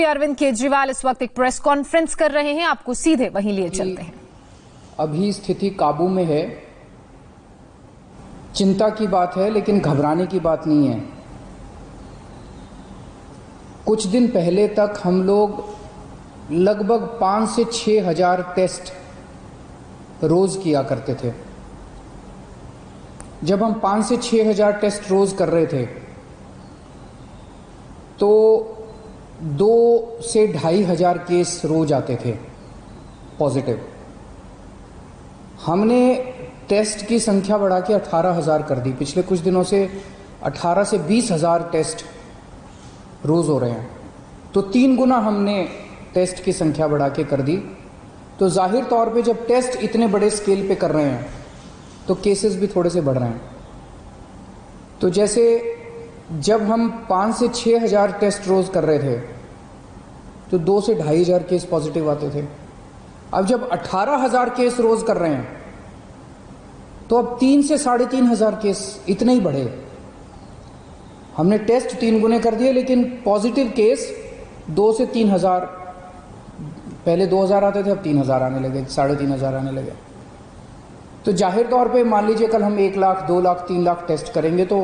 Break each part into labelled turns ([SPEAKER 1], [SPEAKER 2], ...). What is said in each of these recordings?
[SPEAKER 1] अरविंद केजरीवाल इस वक्त एक प्रेस कॉन्फ्रेंस कर रहे हैं, आपको सीधे वहीं लिए चलते हैं।
[SPEAKER 2] अभी स्थिति काबू में है। चिंता की बात है लेकिन घबराने की बात नहीं है। कुछ दिन पहले तक हम लोग लगभग 5 से 6 हजार टेस्ट रोज किया करते थे। जब हम 5 से 6 हजार टेस्ट रोज कर रहे थे तो 2 से 2,500 केस रोज आते थे पॉजिटिव। हमने टेस्ट की संख्या बढ़ा के 18,000 कर दी। पिछले कुछ दिनों से 18 से 20,000 टेस्ट रोज हो रहे हैं, तो 3 गुना हमने टेस्ट की संख्या बढ़ा के कर दी। तो जाहिर तौर पे जब टेस्ट इतने बड़े स्केल पे कर रहे हैं तो केसेस भी थोड़े से बढ़ रहे हैं। तो जैसे जब हम 5 से 6 हजार टेस्ट रोज कर रहे थे तो 2 से 2,500 केस पॉजिटिव आते थे। अब जब 18,000 केस रोज कर रहे हैं तो अब 3 से 3,500 केस इतने ही बढ़े। हमने टेस्ट 3 गुने कर दिए लेकिन पॉजिटिव केस 2 से 3,000, पहले 2,000 आते थे अब 3,000 आने लगे, 3,500 आने लगे। तो जाहिर तौर पे मान लीजिए कल हम 1 लाख, 2 लाख, 3 लाख टेस्ट करेंगे तो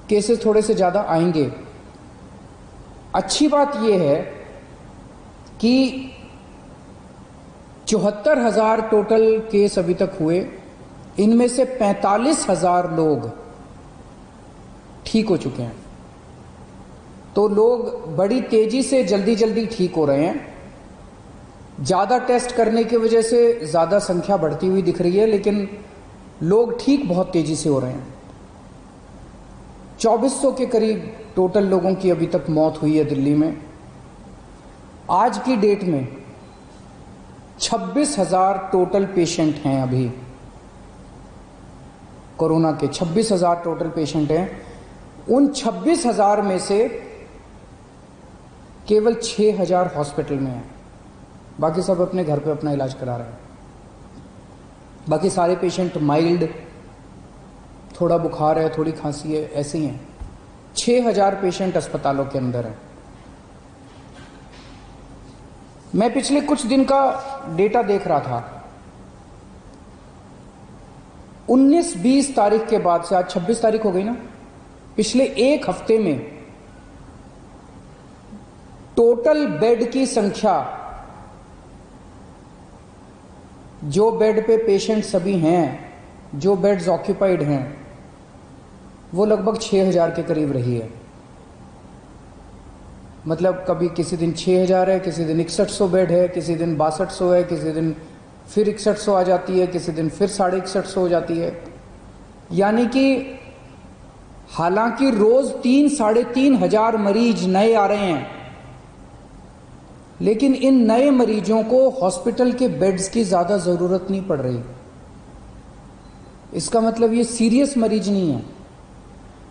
[SPEAKER 2] केसेस थोड़े से ज़्यादा आएंगे। अच्छी बात यह है कि 74,000 टोटल केस अभी तक हुए, इनमें से 45,000 लोग ठीक हो चुके हैं। तो लोग बड़ी तेजी से जल्दी ठीक हो रहे हैं। ज़्यादा टेस्ट करने की वजह से ज़्यादा संख्या बढ़ती हुई दिख रही है, लेकिन लोग ठीक बहुत तेजी से हो रहे हैं। 2400 के करीब टोटल लोगों की अभी तक मौत हुई है दिल्ली में। आज की डेट में 26,000 टोटल पेशेंट हैं। अभी कोरोना के 26,000 टोटल पेशेंट हैं। उन 26,000 में से केवल 6,000 हॉस्पिटल में हैं, बाकी सब अपने घर पे अपना इलाज करा रहे हैं। बाकी सारे पेशेंट माइल्ड, थोड़ा बुखार है, थोड़ी खांसी है, ऐसे ही हैं। 6,000 पेशेंट अस्पतालों के अंदर हैं। मैं पिछले कुछ दिन का डेटा देख रहा था। 19-20 तारीख के बाद से, आज 26 तारीख हो गई ना, पिछले एक हफ्ते में टोटल बेड की संख्या, जो बेड पे पेशेंट सभी हैं, जो बेड्स ऑक्यूपाइड हैं, वो लगभग 6,000 के करीब रही है। मतलब कभी किसी दिन 6,000 है, किसी दिन 6100 बेड है, किसी दिन 6200 है, किसी दिन फिर 6100 आ जाती है, किसी दिन फिर 6150 हो जाती है। यानी कि हालांकि रोज 3-3,500 मरीज नए आ रहे हैं, लेकिन इन नए मरीजों को हॉस्पिटल के बेड्स की ज्यादा जरूरत नहीं पड़ रही। इसका मतलब ये सीरियस मरीज नहीं है।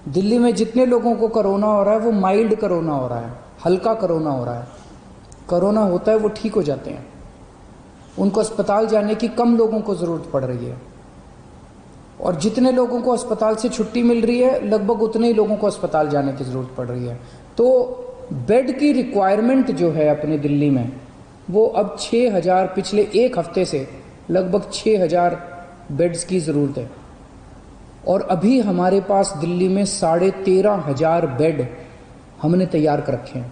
[SPEAKER 2] दिल्ली में जितने लोगों को कोरोना हो रहा है वो माइल्ड कोरोना हो रहा है, हल्का कोरोना हो रहा है। कोरोना होता है वो ठीक हो जाते हैं, उनको अस्पताल जाने की कम लोगों को ज़रूरत पड़ रही है। और जितने लोगों को अस्पताल से छुट्टी मिल रही है लगभग उतने ही लोगों को अस्पताल जाने की ज़रूरत पड़ रही है। तो बेड की रिक्वायरमेंट जो है अपने दिल्ली में वो अब 6,000, पिछले एक हफ्ते से लगभग 6,000 बेड्स की ज़रूरत है। और अभी हमारे पास दिल्ली में 13,500 बेड हमने तैयार कर रखे हैं।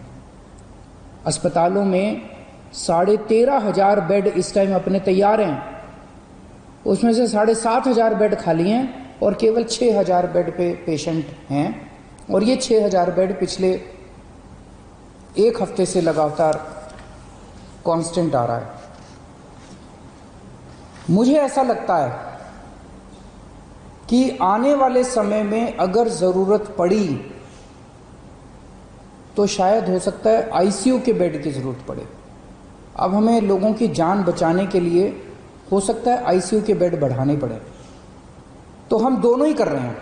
[SPEAKER 2] अस्पतालों में 13,500 बेड इस टाइम अपने तैयार हैं। उसमें से 7,500 बेड खाली हैं और केवल 6,000 बेड पे पेशेंट हैं। और ये 6,000 बेड पिछले एक हफ्ते से लगातार कांस्टेंट आ रहा है। मुझे ऐसा लगता है कि आने वाले समय में अगर ज़रूरत पड़ी तो शायद हो सकता है आईसीयू के बेड की ज़रूरत पड़े। अब हमें लोगों की जान बचाने के लिए हो सकता है आईसीयू के बेड बढ़ाने पड़े। तो हम दोनों ही कर रहे हैं।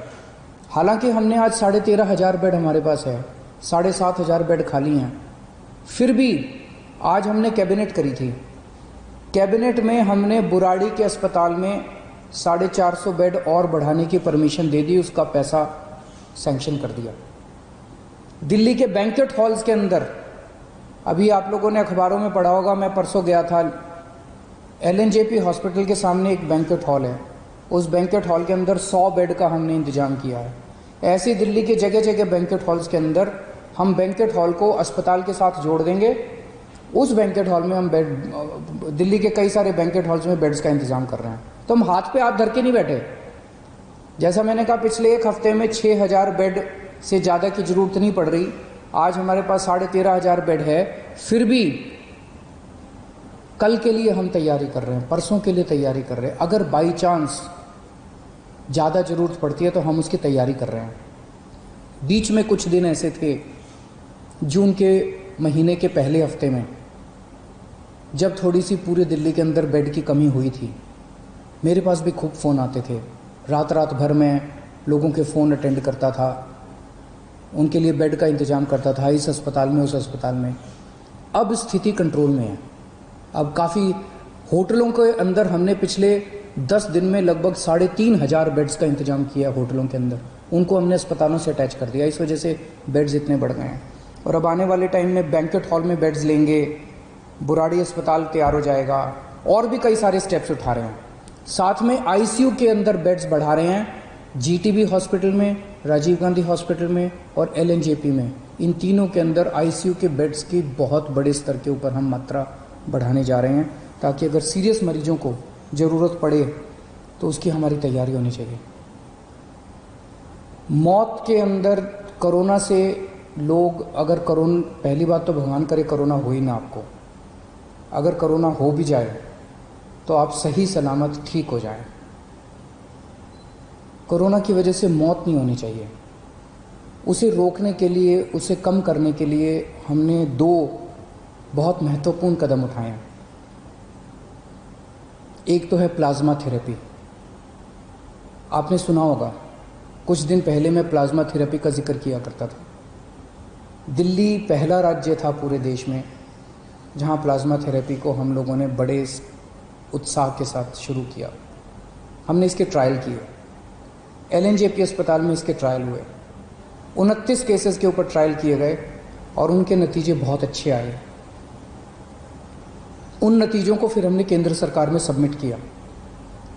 [SPEAKER 2] हालांकि हमने आज 13,500 बेड हमारे पास है, 7,500 बेड खाली हैं। फिर भी आज हमने कैबिनेट करी थी। कैबिनेट में हमने बुराड़ी के अस्पताल में 450 बेड और बढ़ाने की परमिशन दे दी, उसका पैसा सैंक्शन कर दिया। दिल्ली के बैंक्वेट हॉल्स के अंदर अभी आप लोगों ने अखबारों में पढ़ा होगा, मैं परसों गया था, LNJP हॉस्पिटल के सामने एक बैंक्वेट हॉल है, उस बैंक्वेट हॉल के अंदर 100 बेड का हमने इंतजाम किया है। ऐसे दिल्ली के जगह जगह बैंक्वेट हॉल्स के अंदर हम बैंक्वेट हॉल को अस्पताल के साथ जोड़ देंगे। उस बैंक्वेट हॉल में हम बेड, दिल्ली के कई सारे बैंक्वेट हॉल्स में बेड्स का इंतजाम कर रहे हैं। तो हम हाथ पे हाथ धर के नहीं बैठे। जैसा मैंने कहा, पिछले एक हफ्ते में 6000 बेड से ज़्यादा की ज़रूरत नहीं पड़ रही। आज हमारे पास 13,500 बेड है। फिर भी कल के लिए हम तैयारी कर रहे हैं, परसों के लिए तैयारी कर रहे हैं। अगर बाई चांस ज़्यादा ज़रूरत पड़ती है तो हम उसकी तैयारी कर रहे हैं। बीच में कुछ दिन ऐसे थे, जून के महीने के पहले हफ्ते में, जब थोड़ी सी पूरे दिल्ली के अंदर बेड की कमी हुई थी, मेरे पास भी खूब फ़ोन आते थे। रात रात भर मैं लोगों के फ़ोन अटेंड करता था, उनके लिए बेड का इंतज़ाम करता था, इस अस्पताल में उस अस्पताल में। अब स्थिति कंट्रोल में है। अब काफ़ी होटलों के अंदर हमने पिछले 10 दिन में लगभग 3,500 बेड्स का इंतजाम किया होटलों के अंदर। उनको हमने अस्पतालों से अटैच कर दिया। इस वजह से बेड्स इतने बढ़ गए हैं। और अब आने वाले टाइम में बैंक्वेट हॉल में बेड्स लेंगे, बुराड़ी अस्पताल तैयार हो जाएगा, और भी कई सारे स्टेप्स उठा रहे हैं। साथ में ICU के अंदर बेड्स बढ़ा रहे हैं, GTB हॉस्पिटल में, राजीव गांधी हॉस्पिटल में और LNJP में। इन तीनों के अंदर ICU के बेड्स की बहुत बड़े स्तर के ऊपर हम मात्रा बढ़ाने जा रहे हैं, ताकि अगर सीरियस मरीजों को ज़रूरत पड़े तो उसकी हमारी तैयारी होनी चाहिए। मौत के अंदर कोरोना से लोग, अगर कोरोना, पहली बात तो भगवान करे कोरोना हो ही ना आपको, अगर कोरोना हो भी जाए तो आप सही सलामत ठीक हो जाए। कोरोना की वजह से मौत नहीं होनी चाहिए। उसे रोकने के लिए, उसे कम करने के लिए हमने 2 बहुत महत्वपूर्ण कदम उठाए हैं। एक तो है प्लाज्मा थेरेपी। आपने सुना होगा, कुछ दिन पहले मैं प्लाज्मा थेरेपी का जिक्र किया करता था। दिल्ली पहला राज्य था पूरे देश में जहां प्लाज्मा थेरेपी को हम लोगों ने बड़े उत्साह के साथ शुरू किया। हमने इसके ट्रायल किए, LNJP अस्पताल में इसके ट्रायल हुए। 29 केसेस के ऊपर ट्रायल किए गए और उनके नतीजे बहुत अच्छे आए। उन नतीजों को फिर हमने केंद्र सरकार में सबमिट किया।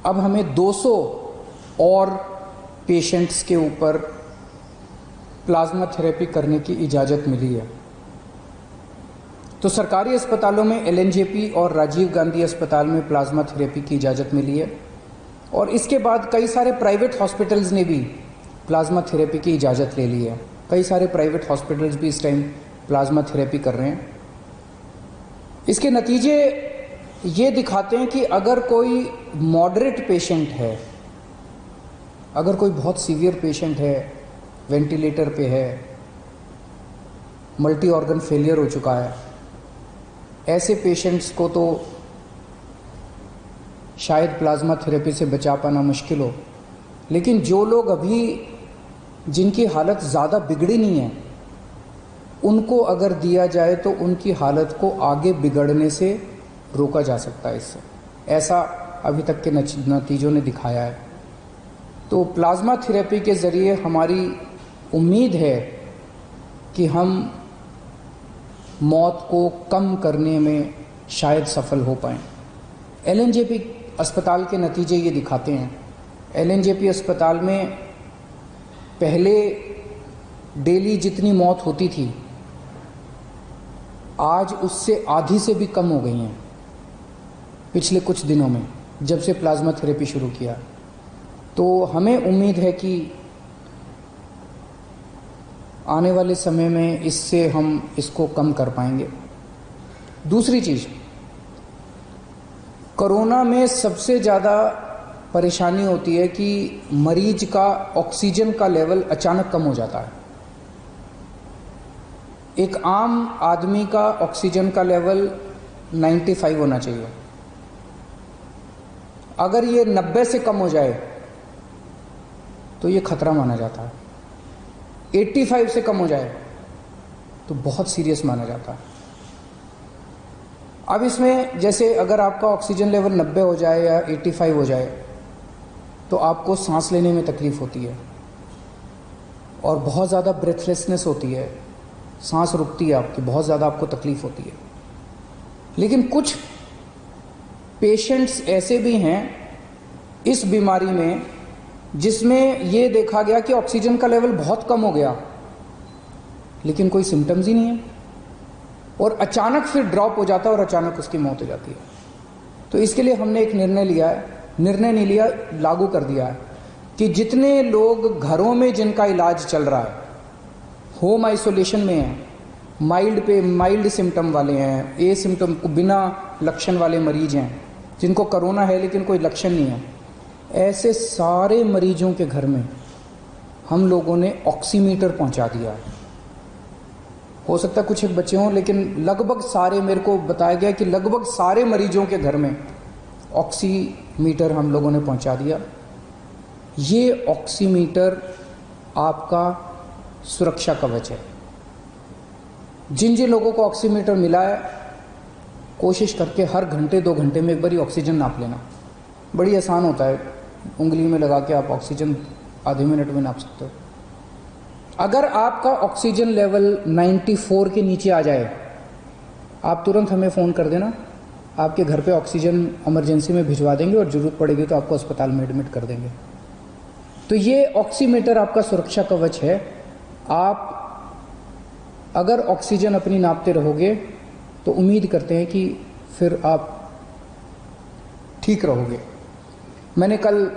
[SPEAKER 2] अब हमें 200 और पेशेंट्स के ऊपर प्लाज्मा थेरेपी करने की इजाज़त मिली है। तो सरकारी अस्पतालों में LNJP और राजीव गांधी अस्पताल में प्लाज्मा थेरेपी की इजाज़त मिली है, और इसके बाद कई सारे प्राइवेट हॉस्पिटल्स ने भी प्लाज्मा थेरेपी की इजाज़त ले ली है। कई सारे प्राइवेट हॉस्पिटल्स भी इस टाइम प्लाज्मा थेरेपी कर रहे हैं। इसके नतीजे ये दिखाते हैं कि अगर कोई मॉडरेट पेशेंट है, अगर कोई बहुत सीवियर पेशेंट है, वेंटिलेटर पे है, मल्टी ऑर्गन फेलियर हो चुका है, ऐसे पेशेंट्स को तो शायद प्लाज्मा थेरेपी से बचा पाना मुश्किल हो। लेकिन जो लोग अभी, जिनकी हालत ज़्यादा बिगड़ी नहीं है, उनको अगर दिया जाए तो उनकी हालत को आगे बिगड़ने से रोका जा सकता है इससे। ऐसा अभी तक के नतीजों ने दिखाया है। तो प्लाज्मा थेरेपी के ज़रिए हमारी उम्मीद है कि हम मौत को कम करने में शायद सफल हो पाएँ। LNJP अस्पताल के नतीजे ये दिखाते हैं। LNJP अस्पताल में पहले डेली जितनी मौत होती थी, आज उससे आधी से भी कम हो गई हैं पिछले कुछ दिनों में, जब से प्लाज्मा थेरेपी शुरू किया। तो हमें उम्मीद है कि आने वाले समय में इससे हम इसको कम कर पाएंगे। दूसरी चीज़, कोरोना में सबसे ज़्यादा परेशानी होती है कि मरीज का ऑक्सीजन का लेवल अचानक कम हो जाता है। एक आम आदमी का ऑक्सीजन का लेवल 95 होना चाहिए। अगर ये 90 से कम हो जाए तो ये खतरा माना जाता है। 85 से कम हो जाए तो बहुत सीरियस माना जाता है। अब इसमें जैसे अगर आपका ऑक्सीजन लेवल 90 हो जाए या 85 हो जाए तो आपको सांस लेने में तकलीफ़ होती है और बहुत ज़्यादा ब्रेथलेसनेस होती है, सांस रुकती है आपकी, बहुत ज़्यादा आपको तकलीफ होती है। लेकिन कुछ पेशेंट्स ऐसे भी हैं इस बीमारी में जिसमें ये देखा गया कि ऑक्सीजन का लेवल बहुत कम हो गया, लेकिन कोई सिम्टम्स ही नहीं है, और अचानक फिर ड्रॉप हो जाता है और अचानक उसकी मौत हो जाती है। तो इसके लिए हमने एक निर्णय लिया है, निर्णय नहीं लिया, लागू कर दिया है कि जितने लोग घरों में जिनका इलाज चल रहा है, होम आइसोलेशन में हैं, माइल्ड सिम्टम वाले हैं, ए सिम्टम बिना लक्षण वाले मरीज हैं, जिनको कोरोना है लेकिन कोई लक्षण नहीं है, ऐसे सारे मरीजों के घर में हम लोगों ने ऑक्सीमीटर पहुंचा दिया है। हो सकता है कुछ एक बच्चे हों, लेकिन लगभग सारे, मेरे को बताया गया कि लगभग सारे मरीजों के घर में ऑक्सीमीटर हम लोगों ने पहुंचा दिया। ये ऑक्सीमीटर आपका सुरक्षा कवच है। जिन जिन लोगों को ऑक्सीमीटर मिला है, कोशिश करके हर घंटे 2 घंटे में एक बार ऑक्सीजन नाप लेना। बड़ी आसान होता है, उंगली में लगा के आप ऑक्सीजन आधे मिनट में नाप सकते हो। अगर आपका ऑक्सीजन लेवल 94 के नीचे आ जाए, आप तुरंत हमें फ़ोन कर देना, आपके घर पे ऑक्सीजन इमरजेंसी में भिजवा देंगे और ज़रूरत पड़ेगी तो आपको अस्पताल में एडमिट कर देंगे। तो ये ऑक्सीमीटर आपका सुरक्षा कवच है। आप अगर ऑक्सीजन अपनी नापते रहोगे तो उम्मीद करते हैं कि फिर आप ठीक रहोगे। मैंने कल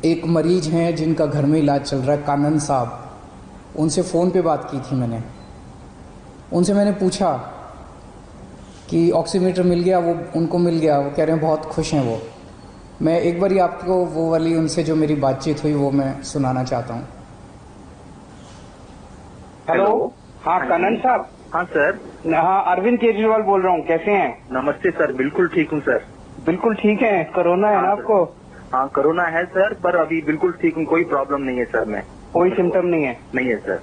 [SPEAKER 2] एक मरीज हैं जिनका घर में इलाज चल रहा है, कानन साहब, उनसे फ़ोन पे बात की थी मैंने। उनसे मैंने पूछा कि ऑक्सीमीटर मिल गया, वो उनको मिल गया, वो कह रहे हैं बहुत खुश हैं वो। मैं एक बार ही आपको वो वाली उनसे जो मेरी बातचीत हुई वो मैं सुनाना चाहता हूँ।
[SPEAKER 3] हेलो, हाँ कनन साहब।
[SPEAKER 4] हाँ सर।
[SPEAKER 3] हाँ, अरविंद केजरीवाल बोल रहा हूँ, कैसे हैं?
[SPEAKER 4] नमस्ते सर, बिल्कुल ठीक हूँ सर।
[SPEAKER 3] बिल्कुल ठीक है। कोरोना है ना आपको?
[SPEAKER 4] हाँ कोरोना है सर, पर अभी बिल्कुल ठीक हूँ, कोई प्रॉब्लम नहीं है सर। मैं
[SPEAKER 3] कोई सिम्टम नहीं है?
[SPEAKER 4] नहीं है सर।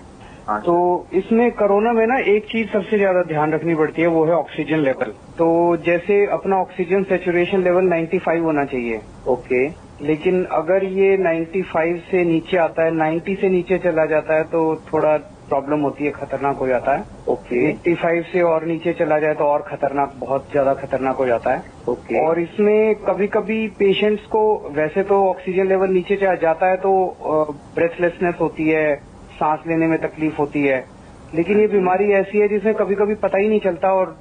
[SPEAKER 4] हाँ
[SPEAKER 3] तो इसमें कोरोना में ना एक चीज सबसे ज्यादा ध्यान रखनी पड़ती है, वो है ऑक्सीजन लेवल। तो जैसे अपना ऑक्सीजन सेचुरेशन लेवल 95 होना चाहिए।
[SPEAKER 4] ओके।
[SPEAKER 3] लेकिन अगर ये 95 से नीचे आता है, 90 से नीचे चला जाता है तो थोड़ा प्रॉब्लम होती है, खतरनाक हो जाता है।
[SPEAKER 4] ओके।
[SPEAKER 3] 85 से और नीचे चला जाए तो और खतरनाक, बहुत ज्यादा खतरनाक हो जाता है।
[SPEAKER 4] ओके।
[SPEAKER 3] और इसमें कभी कभी पेशेंट्स को वैसे तो ऑक्सीजन लेवल नीचे जाता है तो ब्रेथलेसनेस होती है, सांस लेने में तकलीफ होती है। लेकिन ये बीमारी ऐसी है जिसमें कभी कभी पता ही नहीं चलता और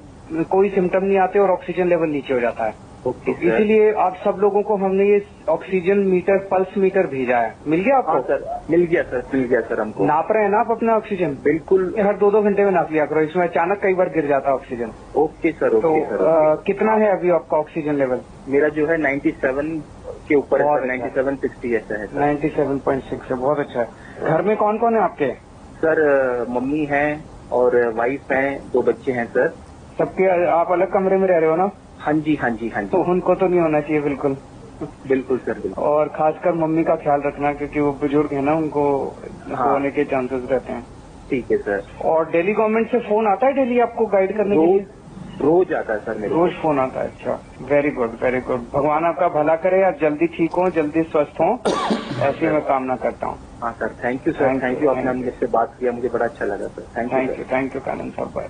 [SPEAKER 3] कोई सिम्टम नहीं आते और ऑक्सीजन लेवल नीचे हो जाता है।
[SPEAKER 4] Okay sir.
[SPEAKER 3] इसीलिए आप सब लोगों को हमने ये ऑक्सीजन मीटर, पल्स मीटर भेजा है। मिल गया आपको?
[SPEAKER 4] हाँ सर, मिल गया सर, मिल गया सर हमको।
[SPEAKER 3] नाप रहे हैं ना आप अपना ऑक्सीजन?
[SPEAKER 4] बिल्कुल।
[SPEAKER 3] हर 2-2 घंटे में नाप लिया करो, इसमें अचानक कई बार गिर जाता है ऑक्सीजन।
[SPEAKER 4] ओके सर,
[SPEAKER 3] तो
[SPEAKER 4] ओके सर।
[SPEAKER 3] कितना है अभी आपका ऑक्सीजन लेवल?
[SPEAKER 4] मेरा जो है 97 के ऊपर है
[SPEAKER 3] बहुत
[SPEAKER 4] सर, 97-60 ऐसा है सर।
[SPEAKER 3] 97.6 है, बहुत अच्छा है। घर में कौन कौन है आपके?
[SPEAKER 4] सर मम्मी है और वाइफ है, 2 बच्चे हैं सर।
[SPEAKER 3] सबके आप अलग कमरे में रह रहे हो ना?
[SPEAKER 4] हाँ जी, हाँ जी, हाँ जी।
[SPEAKER 3] तो उनको तो नहीं होना चाहिए बिल्कुल।
[SPEAKER 4] बिल्कुल सर, बिल्कुल।
[SPEAKER 3] और खासकर मम्मी का ख्याल रखना, क्योंकि वो बुजुर्ग है ना, उनको
[SPEAKER 4] हाँ।
[SPEAKER 3] होने के चांसेस रहते हैं।
[SPEAKER 4] ठीक है सर।
[SPEAKER 3] और दिल्ली गवर्नमेंट से फोन आता है डेली आपको गाइड करने के लिए?
[SPEAKER 4] रोज आता है सर मेरे को।
[SPEAKER 3] रोज फोन आता है? अच्छा, वेरी गुड, वेरी गुड। भगवान आपका भला करे, आप जल्दी ठीक हो, जल्दी स्वस्थ हो, ऐसी मैं कामना करता हूँ।
[SPEAKER 4] हाँ sir, thank you sir, thank you. आपने मुझसे बात किया, मुझे बड़ा अच्छा लगा सर।
[SPEAKER 3] थैंक यू कानन साहब। बाय।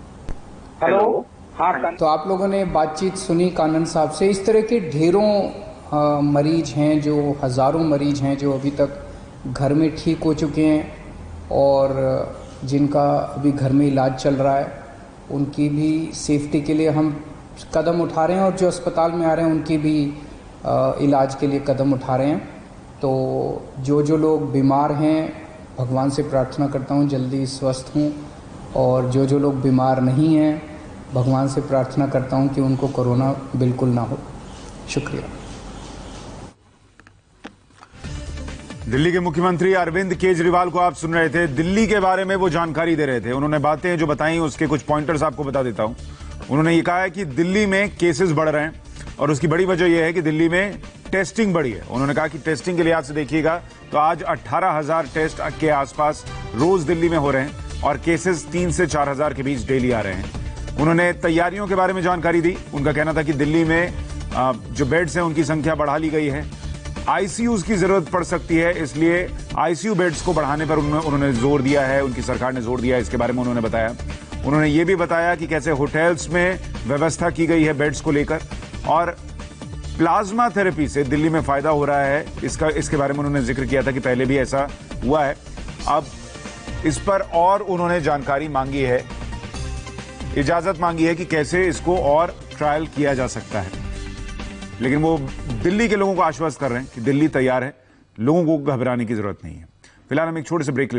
[SPEAKER 3] हेलो, हाँ।
[SPEAKER 2] तो आप लोगों ने बातचीत सुनी कानन साहब से। इस तरह के ढेरों मरीज हैं, जो हज़ारों मरीज हैं जो अभी तक घर में ठीक हो चुके हैं और जिनका अभी घर में इलाज चल रहा है, उनकी भी सेफ्टी के लिए हम कदम उठा रहे हैं और जो अस्पताल में आ रहे हैं उनकी भी इलाज के लिए कदम उठा रहे हैं। तो जो लोग बीमार हैं, भगवान से प्रार्थना करता हूँ जल्दी स्वस्थ हों, और जो लोग बीमार नहीं हैं, भगवान से प्रार्थना करता हूं कि उनको कोरोना बिल्कुल ना हो। शुक्रिया।
[SPEAKER 5] दिल्ली के मुख्यमंत्री अरविंद केजरीवाल को आप सुन रहे थे। दिल्ली के बारे में वो जानकारी दे रहे थे। उन्होंने बातें जो बताई, उसके कुछ पॉइंटर्स आपको बता देता हूं। उन्होंने ये कहा है कि दिल्ली में केसेस बढ़ रहे हैं और उसकी बड़ी वजह यह है कि दिल्ली में टेस्टिंग बढ़ी है। उन्होंने कहा कि टेस्टिंग के लिहाज से देखिएगा तो आज 18,000 टेस्ट के आसपास रोज दिल्ली में हो रहे हैं और केसेस 3 से 4,000 के बीच डेली आ रहे हैं। उन्होंने तैयारियों के बारे में जानकारी दी। उनका कहना था कि दिल्ली में जो बेड्स हैं उनकी संख्या बढ़ा ली गई है आईसीयूज की जरूरत पड़ सकती है, इसलिए आईसीयू बेड्स को बढ़ाने पर उन्होंने जोर दिया है, उनकी सरकार ने जोर दिया है। इसके बारे में उन्होंने बताया। उन्होंने ये भी बताया कि कैसे होटल्स में व्यवस्था की गई है बेड्स को लेकर, और प्लाज्मा थेरेपी से दिल्ली में फायदा हो रहा है, इसके बारे में उन्होंने जिक्र किया था कि पहले भी ऐसा हुआ है। अब इस पर और उन्होंने जानकारी मांगी है, इजाजत मांगी है कि कैसे इसको और ट्रायल किया जा सकता है। लेकिन वो दिल्ली के लोगों को आश्वस्त कर रहे हैं कि दिल्ली तैयार है, लोगों को घबराने की जरूरत नहीं है। फिलहाल हम एक छोटे से ब्रेक ले